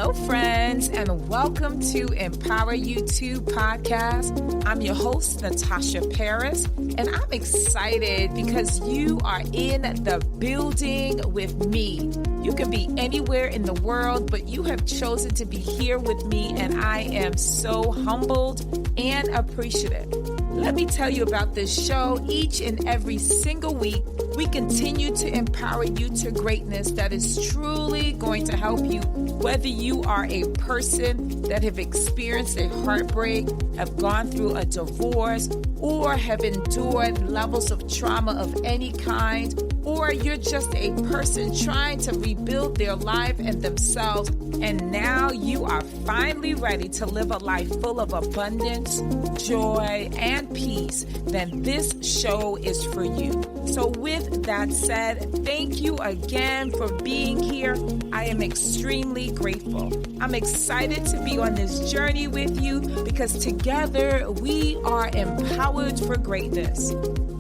Hello, friends, and welcome to Empower You 2 podcast. I'm your host, Natasha Paris, and I'm excited because you are in the building with me. You can be anywhere in the world, but you have chosen to be here with me, and I am so humbled and appreciative. Let me tell you about this show. Each and every single week, we continue to empower you to greatness that is truly going to help you, whether you are a person that have experienced a heartbreak, have gone through a divorce, or have endured levels of trauma of any kind, or you're just a person trying to rebuild their life and themselves, and now you are finally ready to live a life full of abundance, joy, and peace, then this show is for you. So with that said, thank you again for being here. I am extremely grateful. I'm excited to be on this journey with you because together we are empowered for greatness.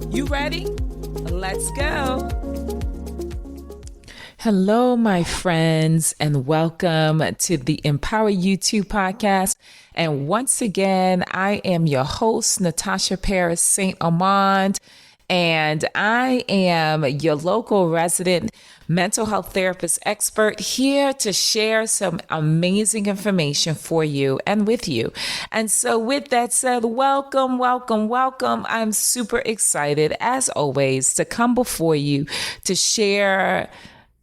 You ready? Let's go. Hello, my friends, and welcome to the Empower You 2 podcast. And once again, I am your host, Natasha Paris St. Armand, and I am your local resident mental health therapist expert here to share some amazing information for you and with you. And so with that said, welcome, welcome, welcome. I'm super excited, as always, to come before you to share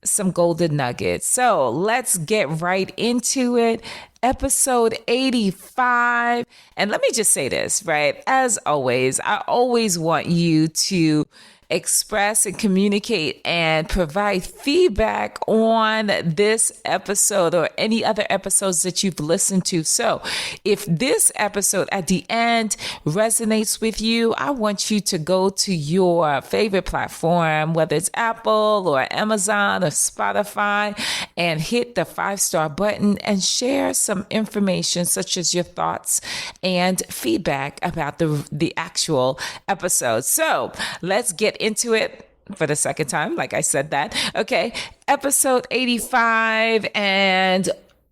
some golden nuggets. So let's get right into it. Episode 85. And let me just say this, right? As always, I always want you to express and communicate and provide feedback on this episode or any other episodes that you've listened to. So if this episode at the end resonates with you, I want you to go to your favorite platform, whether it's Apple or Amazon or Spotify, and hit the 5-star button and share some information such as your thoughts and feedback about the actual episode. So let's get into it for the second time, like I said that. Okay, episode 85, and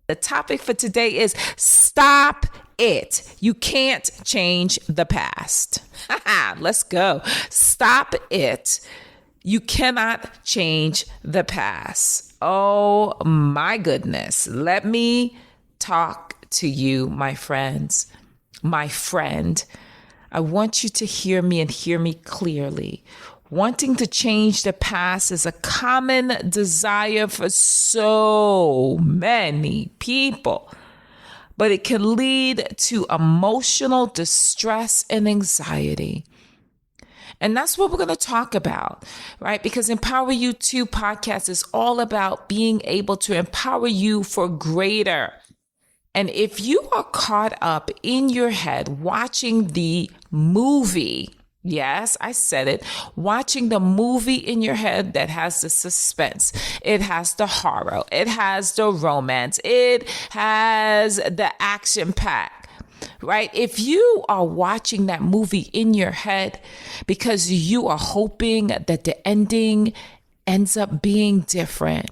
the topic for today is stop it. You can't change the past. Let's go. Stop it. You cannot change the past. Oh my goodness. Let me talk to you, my friends. My friend, I want you to hear me and hear me clearly. Wanting to change the past is a common desire for so many people, but it can lead to emotional distress and anxiety. And that's what we're going to talk about, right? Because Empower You 2 podcast is all about being able to empower you for greater. And if you are caught up in your head watching the movie, yes, I said it, watching the movie in your head that has the suspense, it has the horror, it has the romance, it has the action pack, right? If you are watching that movie in your head because you are hoping that the ending ends up being different,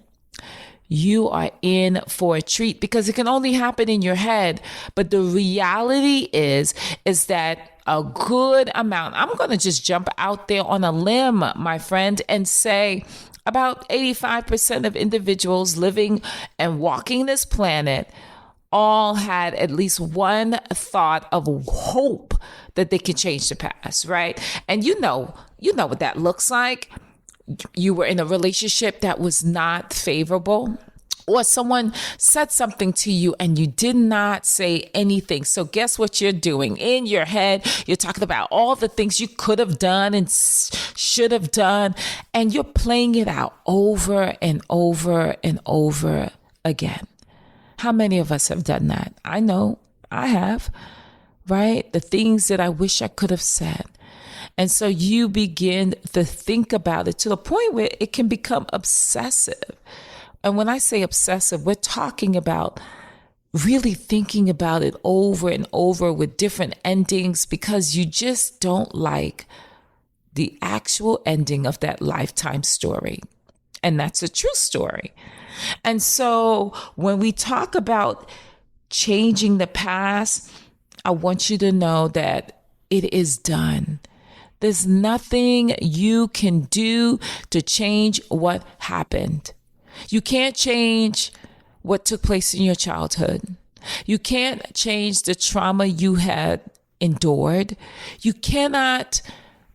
you are in for a treat because it can only happen in your head. But the reality is that a good amount, I'm going to just jump out there on a limb, my friend, and say about 85% of individuals living and walking this planet all had at least one thought of hope that they can change the past, right? And you know what that looks like. You were in a relationship that was not favorable, or someone said something to you and you did not say anything. So guess what you're doing? In your head, you're talking about all the things you could have done and should have done, and you're playing it out over and over and over again. How many of us have done that? I know I have, right? The things that I wish I could have said. And so you begin to think about it to the point where it can become obsessive. And when I say obsessive, we're talking about really thinking about it over and over with different endings because you just don't like the actual ending of that lifetime story. And that's a true story. And so when we talk about changing the past, I want you to know that it is done. There's nothing you can do to change what happened. You can't change what took place in your childhood. You can't change the trauma you had endured. You cannot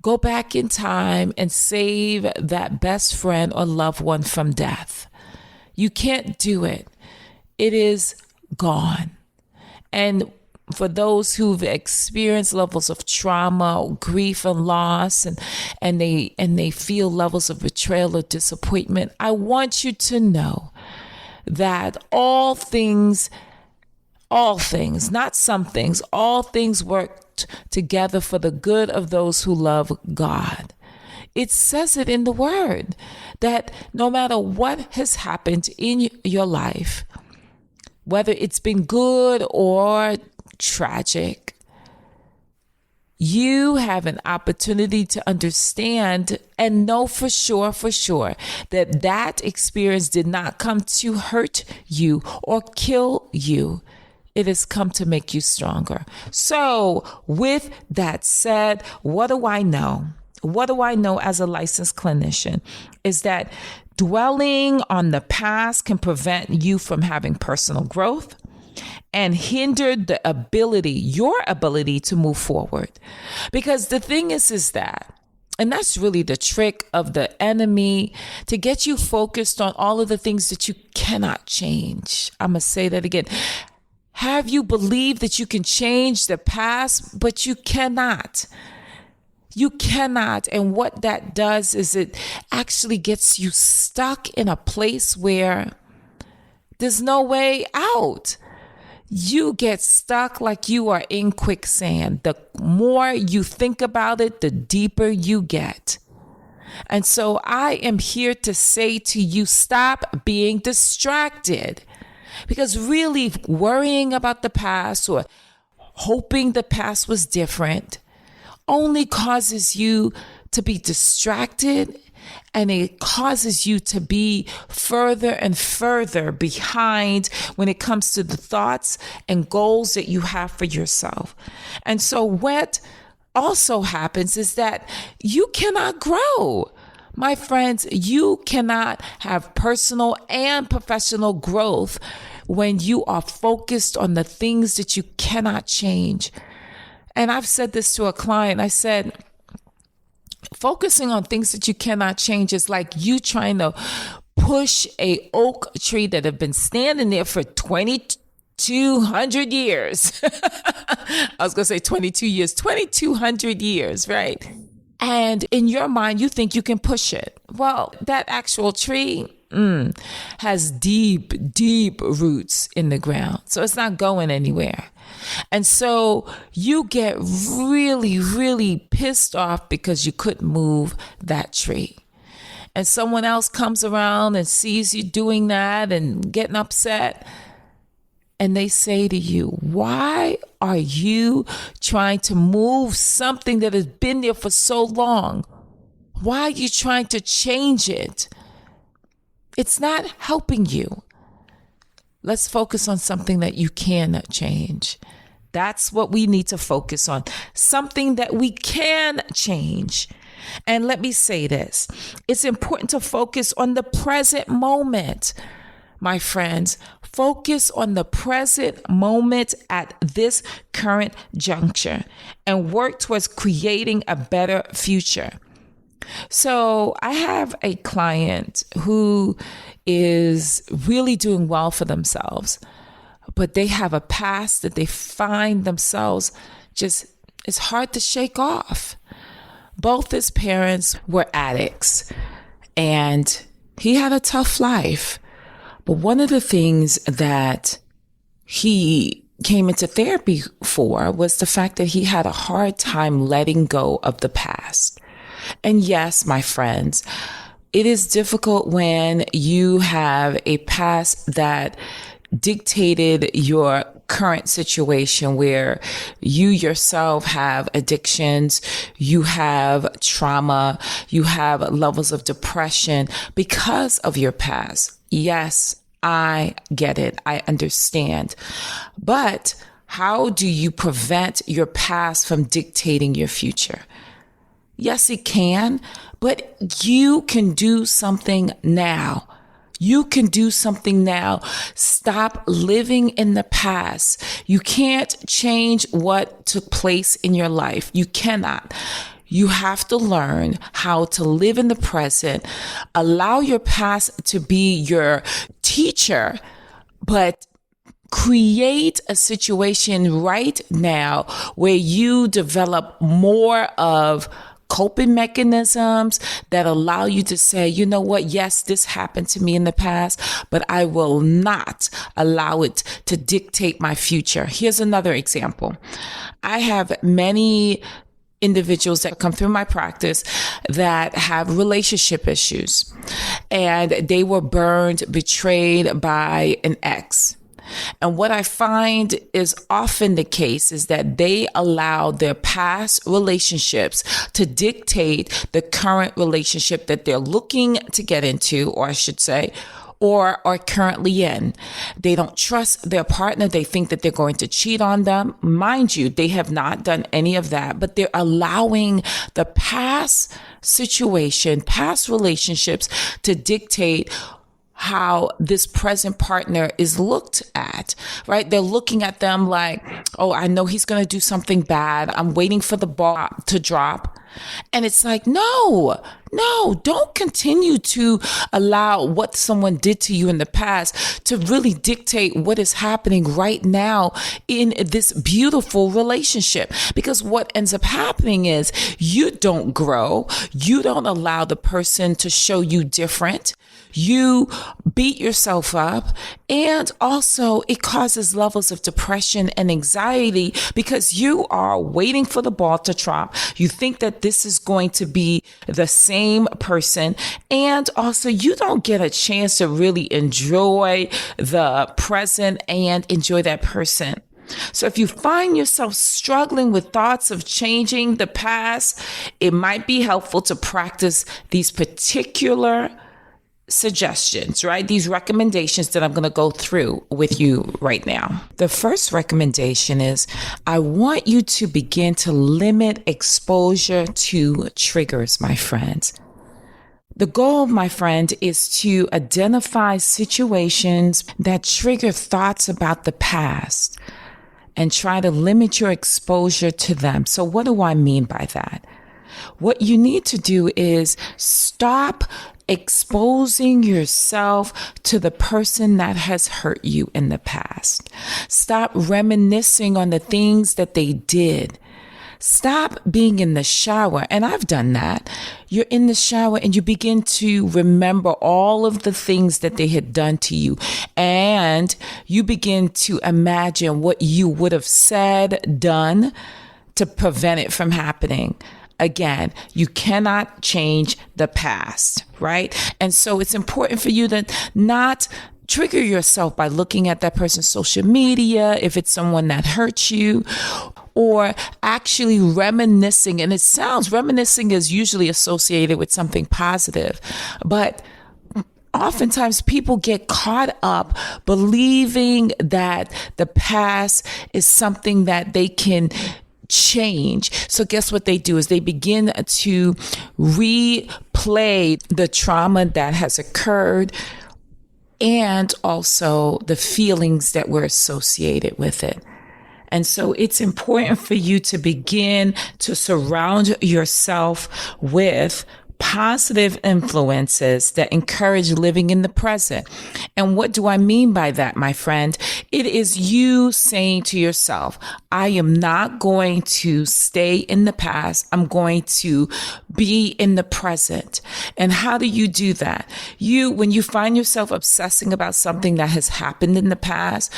go back in time and save that best friend or loved one from death. You can't do it. It is gone. And for those who've experienced levels of trauma, grief, and loss, and they feel levels of betrayal or disappointment, I want you to know that all things, not some things, all things work together for the good of those who love God. It says it in the word that no matter what has happened in your life, whether it's been good or tragic, you have an opportunity to understand and know for sure that that experience did not come to hurt you or kill you. It has come to make you stronger. So with that said, what do I know? What do I know as a licensed clinician is that dwelling on the past can prevent you from having personal growth and hinder your ability to move forward. Because the thing is that, and that's really the trick of the enemy, to get you focused on all of the things that you cannot change. I'm going to say that again. Have you believed that you can change the past, but you cannot? You cannot. And what that does is it actually gets you stuck in a place where there's no way out. You get stuck like you are in quicksand. The more you think about it, the deeper you get. And so I am here to say to you, stop being distracted. Because really worrying about the past or hoping the past was different only causes you to be distracted, and it causes you to be further and further behind when it comes to the thoughts and goals that you have for yourself. And so what also happens is that you cannot grow. My friends, you cannot have personal and professional growth when you are focused on the things that you cannot change. And I've said this to a client. I said, focusing on things that you cannot change is like you trying to push a oak tree that have been standing there for 2,200 years. I was going to say 22 years, 2,200 years, right? And in your mind, you think you can push it. Well, that actual tree has deep, deep roots in the ground. So it's not going anywhere. And so you get really, really pissed off because you couldn't move that tree. And someone else comes around and sees you doing that and getting upset. And they say to you, why are you trying to move something that has been there for so long? Why are you trying to change it? It's not helping you. Let's focus on something that you can change. That's what we need to focus on. Something that we can change. And let me say this. It's important to focus on the present moment, my friends. Focus on the present moment at this current juncture and work towards creating a better future. So I have a client who is really doing well for themselves, but they have a past that they find themselves it's hard to shake off. Both his parents were addicts and he had a tough life. But one of the things that he came into therapy for was the fact that he had a hard time letting go of the past. And yes, my friends, it is difficult when you have a past that dictated your current situation where you yourself have addictions, you have trauma, you have levels of depression because of your past. Yes, I get it. I understand. But how do you prevent your past from dictating your future? Yes, it can, but you can do something now. You can do something now. Stop living in the past. You can't change what took place in your life. You cannot. You have to learn how to live in the present. Allow your past to be your teacher, but create a situation right now where you develop more of coping mechanisms that allow you to say, you know what? Yes, this happened to me in the past, but I will not allow it to dictate my future. Here's another example. I have many individuals that come through my practice that have relationship issues, and they were burned, betrayed by an ex. And what I find is often the case is that they allow their past relationships to dictate the current relationship that they're looking to get into, or I should say, or are currently in. They don't trust their partner. They think that they're going to cheat on them. Mind you, they have not done any of that, but they're allowing the past situation, past relationships to dictate how this present partner is looked at, right? They're looking at them like, oh, I know he's going to do something bad. I'm waiting for the ball to drop. And it's like, no, don't continue to allow what someone did to you in the past to really dictate what is happening right now in this beautiful relationship. Because what ends up happening is you don't grow. You don't allow the person to show you different. You beat yourself up, and also it causes levels of depression and anxiety because you are waiting for the ball to drop. You think that this is going to be the same person, and also you don't get a chance to really enjoy the present and enjoy that person. So if you find yourself struggling with thoughts of changing the past, it might be helpful to practice these particular suggestions, right? These recommendations that I'm going to go through with you right now. The first recommendation is I want you to begin to limit exposure to triggers, my friends. The goal, my friend, is to identify situations that trigger thoughts about the past and try to limit your exposure to them. So what do I mean by that? What you need to do is stop exposing yourself to the person that has hurt you in the past. Stop reminiscing on the things that they did. Stop being in the shower. And I've done that. You're in the shower and you begin to remember all of the things that they had done to you. And you begin to imagine what you would have said, done to prevent it from happening. Again, you cannot change the past, right? And so it's important for you to not trigger yourself by looking at that person's social media, if it's someone that hurt you, or actually reminiscing. And reminiscing is usually associated with something positive, but oftentimes people get caught up believing that the past is something that they can change. So guess what they do is they begin to replay the trauma that has occurred and also the feelings that were associated with it. And so it's important for you to begin to surround yourself with positive influences that encourage living in the present. And what do I mean by that, my friend? It is you saying to yourself, I am not going to stay in the past. I'm going to be in the present. And how do you do that? When you find yourself obsessing about something that has happened in the past,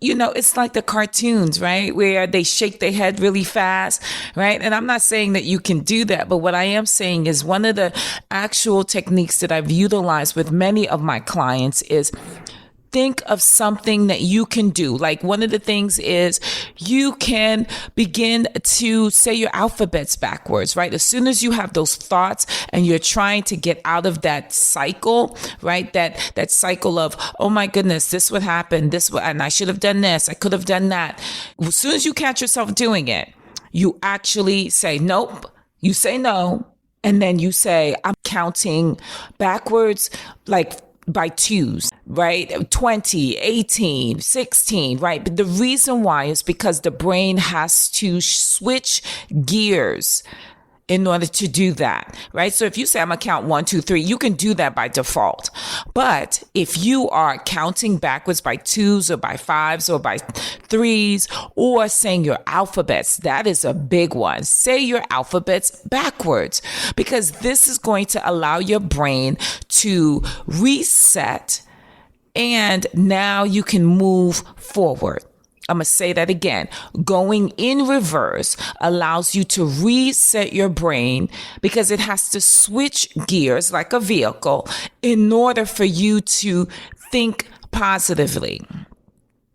it's like the cartoons, right? Where they shake their head really fast, right? And I'm not saying that you can do that, but what I am saying is one of the actual techniques that I've utilized with many of my clients is think of something that you can do. Like one of the things is you can begin to say your alphabets backwards, right? As soon as you have those thoughts and you're trying to get out of that cycle, right? That cycle of, oh my goodness, this would happen, and I should have done this, I could have done that. As soon as you catch yourself doing it, you actually say, nope, you say no. And then you say, I'm counting backwards, like by twos, right? 20, 18, 16, right? But the reason why is because the brain has to switch gears in order to do that, right? So if you say, I'm gonna count 1, 2, 3, you can do that by default. But if you are counting backwards by twos or by fives or by threes, or saying your alphabets, that is a big one. Say your alphabets backwards, because this is going to allow your brain to reset, and now you can move forward. I'm going to say that again. Going in reverse allows you to reset your brain, because it has to switch gears like a vehicle in order for you to think positively.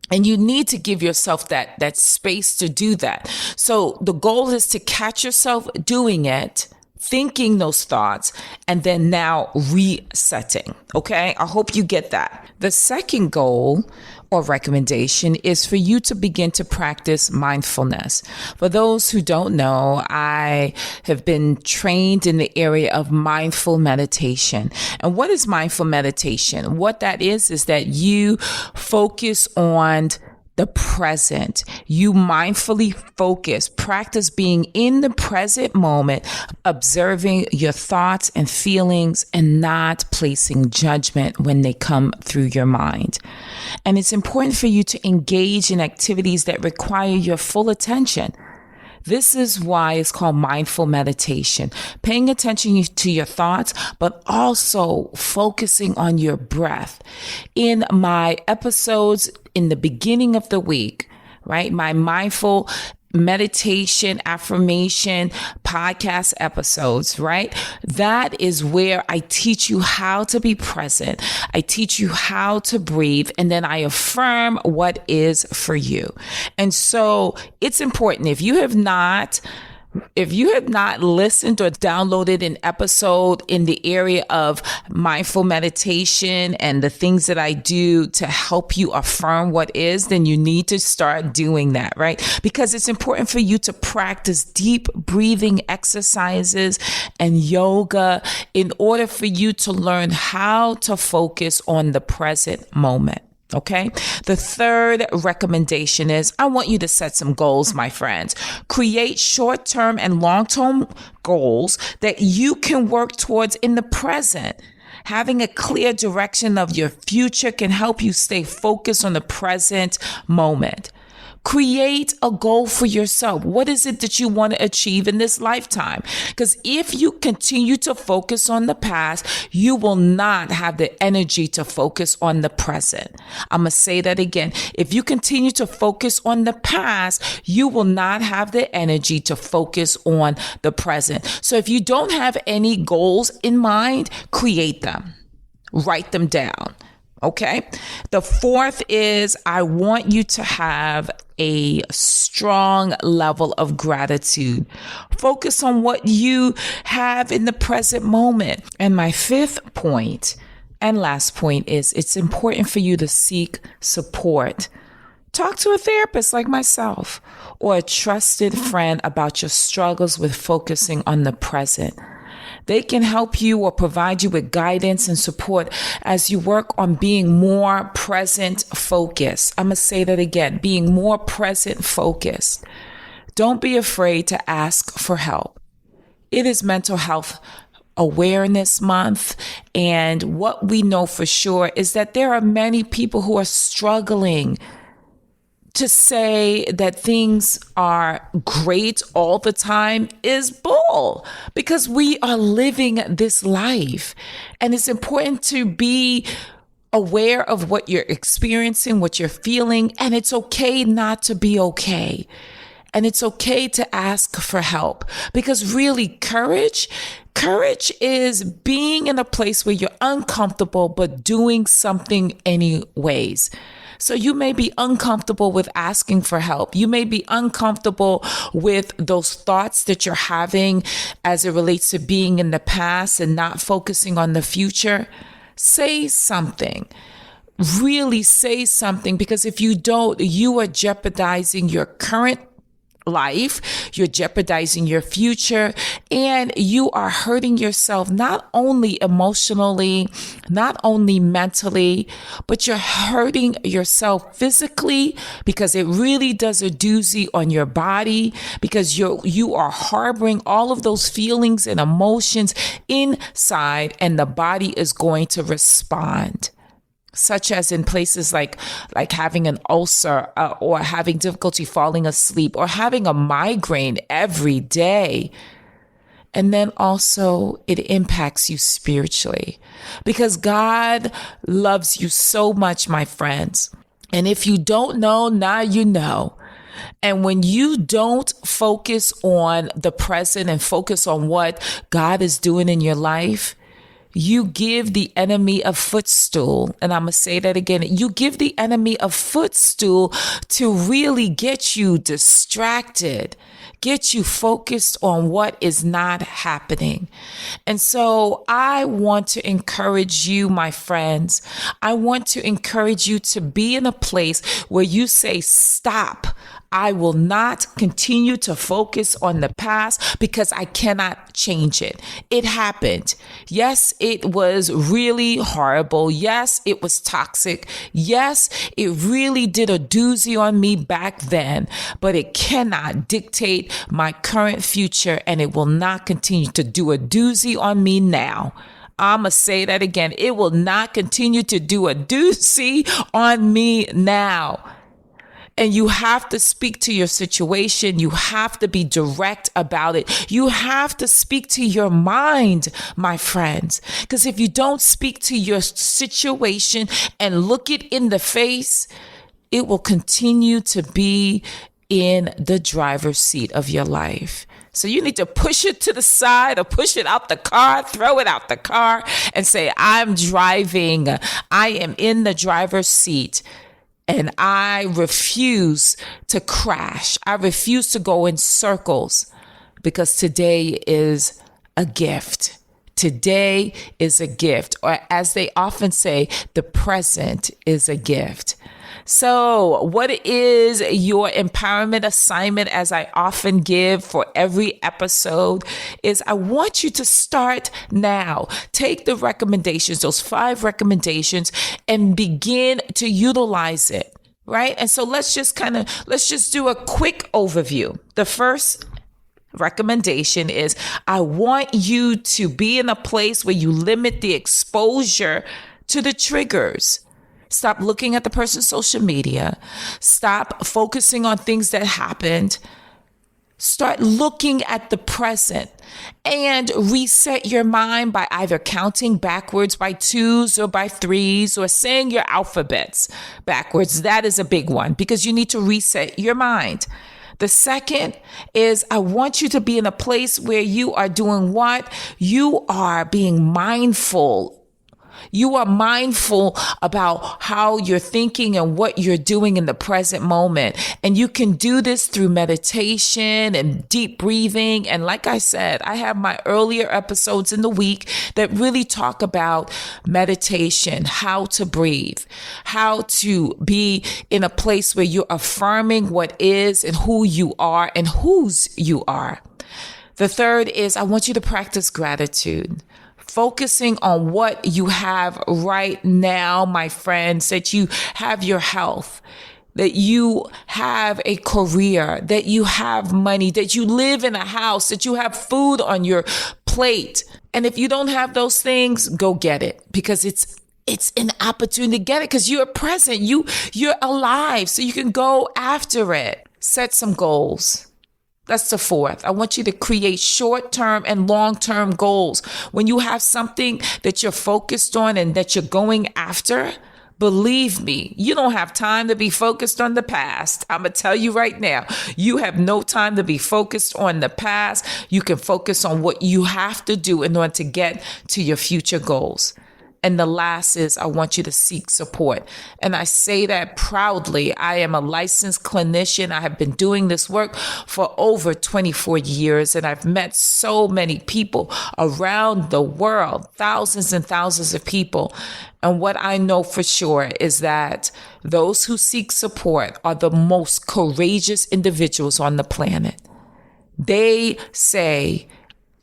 And you need to give yourself that space to do that. So the goal is to catch yourself doing it, thinking those thoughts, and then now resetting. Okay? I hope you get that. The second goal or recommendation is for you to begin to practice mindfulness. For those who don't know, I have been trained in the area of mindful meditation. And what is mindful meditation? What that is that you focus on the present. You mindfully focus, practice being in the present moment, observing your thoughts and feelings and not placing judgment when they come through your mind. And it's important for you to engage in activities that require your full attention. This is why it's called mindful meditation. Paying attention to your thoughts, but also focusing on your breath. In my episodes in the beginning of the week, right? My mindful meditation, affirmation, podcast episodes, right? That is where I teach you how to be present. I teach you how to breathe, and then I affirm what is for you. And so it's important. If you have not listened or downloaded an episode in the area of mindful meditation and the things that I do to help you affirm what is, then you need to start doing that, right? Because it's important for you to practice deep breathing exercises and yoga in order for you to learn how to focus on the present moment. Okay. The third recommendation is I want you to set some goals, my friends. Create short-term and long-term goals that you can work towards in the present. Having a clear direction of your future can help you stay focused on the present moment. Create a goal for yourself. What is it that you want to achieve in this lifetime? Because if you continue to focus on the past, you will not have the energy to focus on the present. I'm going to say that again. If you continue to focus on the past, you will not have the energy to focus on the present. So if you don't have any goals in mind, create them. Write them down. Okay. The fourth is I want you to have a strong level of gratitude. Focus on what you have in the present moment. And my fifth point and last point is it's important for you to seek support. Talk to a therapist like myself or a trusted friend about your struggles with focusing on the present. They can help you or provide you with guidance and support as you work on being more present focused. I'm going to say that again, being more present focused. Don't be afraid to ask for help. It is Mental Health Awareness Month. And what we know for sure is that there are many people who are struggling. To say that things are great all the time is bull, because we are living this life. And it's important to be aware of what you're experiencing, what you're feeling, and it's okay not to be okay. And it's okay to ask for help, because really courage is being in a place where you're uncomfortable, but doing something anyways. So you may be uncomfortable with asking for help. You may be uncomfortable with those thoughts that you're having as it relates to being in the past and not focusing on the future. Say something. Really say something, because if you don't, you are jeopardizing your current life, you're jeopardizing your future, and you are hurting yourself, not only emotionally, not only mentally, but you're hurting yourself physically, because it really does a doozy on your body, because you are harboring all of those feelings and emotions inside, and the body is going to respond. Such as in places like having an ulcer, or having difficulty falling asleep, or having a migraine every day. And then also it impacts you spiritually, because God loves you so much, my friends. And if you don't know, now you know. And when you don't focus on the present and focus on what God is doing in your life, you give the enemy a footstool. And I'm going to say that again. You give the enemy a footstool to really get you distracted, get you focused on what is not happening. And so I want to encourage you, my friends. I want to encourage you to be in a place where you say, stop. I will not continue to focus on the past, because I cannot change it. It happened. Yes, it was really horrible. Yes, it was toxic. Yes, it really did a doozy on me back then, but it cannot dictate my current future, and it will not continue to do a doozy on me now. I'm going to say that again. It will not continue to do a doozy on me now. And you have to speak to your situation. You have to be direct about it. You have to speak to your mind, my friends. Because if you don't speak to your situation and look it in the face, it will continue to be in the driver's seat of your life. So you need to push it to the side, or push it out the car, throw it out the car, and say, I'm driving. I am in the driver's seat. And I refuse to crash. I refuse to go in circles, because today is a gift. Today is a gift. Or as they often say, the present is a gift. So what is your empowerment assignment, as I often give for every episode, is I want you to start now. Take the recommendations, those 5 recommendations, and begin to utilize it, right? And so let's just do a quick overview. The first recommendation is, I want you to be in a place where you limit the exposure to the triggers. Stop looking at the person's social media. Stop focusing on things that happened. Start looking at the present, and reset your mind by either counting backwards by 2s or by 3s, or saying your alphabets backwards. That is a big one, because you need to reset your mind. The second is, I want you to be in a place where you are doing what? You are being mindful. You are mindful about how you're thinking and what you're doing in the present moment. And you can do this through meditation and deep breathing. And like I said, I have my earlier episodes in the week that really talk about meditation, how to breathe, how to be in a place where you're affirming what is and who you are and whose you are. The third is, I want you to practice gratitude. Focusing on what you have right now, my friends, that you have your health, that you have a career, that you have money, that you live in a house, that you have food on your plate. And if you don't have those things, go get it, because it's an opportunity to get it, because you're present, you're alive, so you can go after it. Set some goals. That's the fourth. I want you to create short-term and long-term goals. When you have something that you're focused on and that you're going after, Believe me, you don't have time to be focused on the past. I'm going to tell you right now, you have no time to be focused on the past. You can focus on what you have to do in order to get to your future goals. And the last is, I want you to seek support. And I say that proudly. I am a licensed clinician. I have been doing this work for over 24 years, and I've met so many people around the world, thousands and thousands of people. And what I know for sure is that those who seek support are the most courageous individuals on the planet. They say,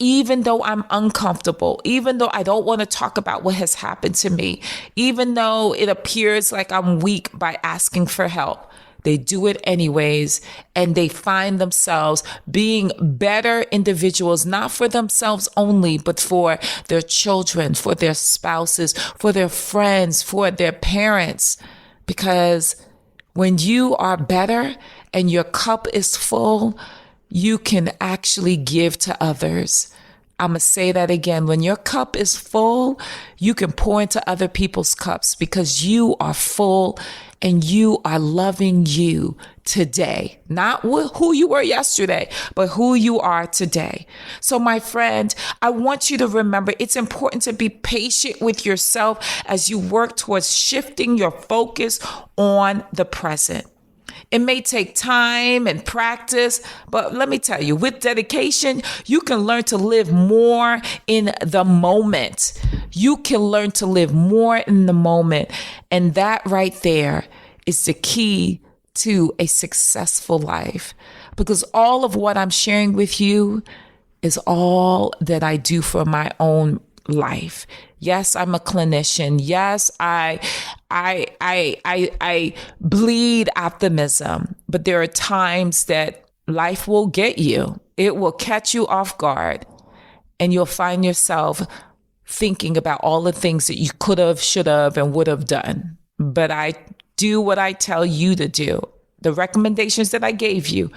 even though I'm uncomfortable, even though I don't want to talk about what has happened to me, even though it appears like I'm weak by asking for help, they do it anyways, and they find themselves being better individuals, not for themselves only, but for their children, for their spouses, for their friends, for their parents. Because when you are better and your cup is full, you can actually give to others. I'm going to say that again. When your cup is full, you can pour into other people's cups because you are full and you are loving you today. Not who you were yesterday, but who you are today. So my friend, I want you to remember it's important to be patient with yourself as you work towards shifting your focus on the present. It may take time and practice, but let me tell you, with dedication, you can learn to live more in the moment. You can learn to live more in the moment. And that right there is the key to a successful life. Because all of what I'm sharing with you is all that I do for my own life. Yes, I'm a clinician. Yes, I bleed optimism, but there are times that life will get you. It will catch you off guard, and you'll find yourself thinking about all the things that you could have, should have, and would have done. But I do what I tell you to do. The recommendations that I gave you,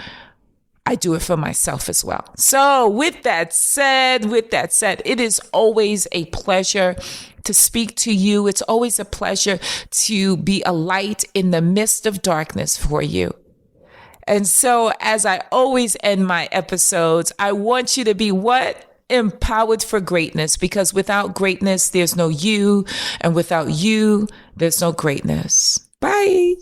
I do it for myself as well. So with that said, it is always a pleasure to speak to you. It's always a pleasure to be a light in the midst of darkness for you. And so as I always end my episodes, I want you to be what? Empowered for greatness, because without greatness, there's no you. And without you, there's no greatness. Bye.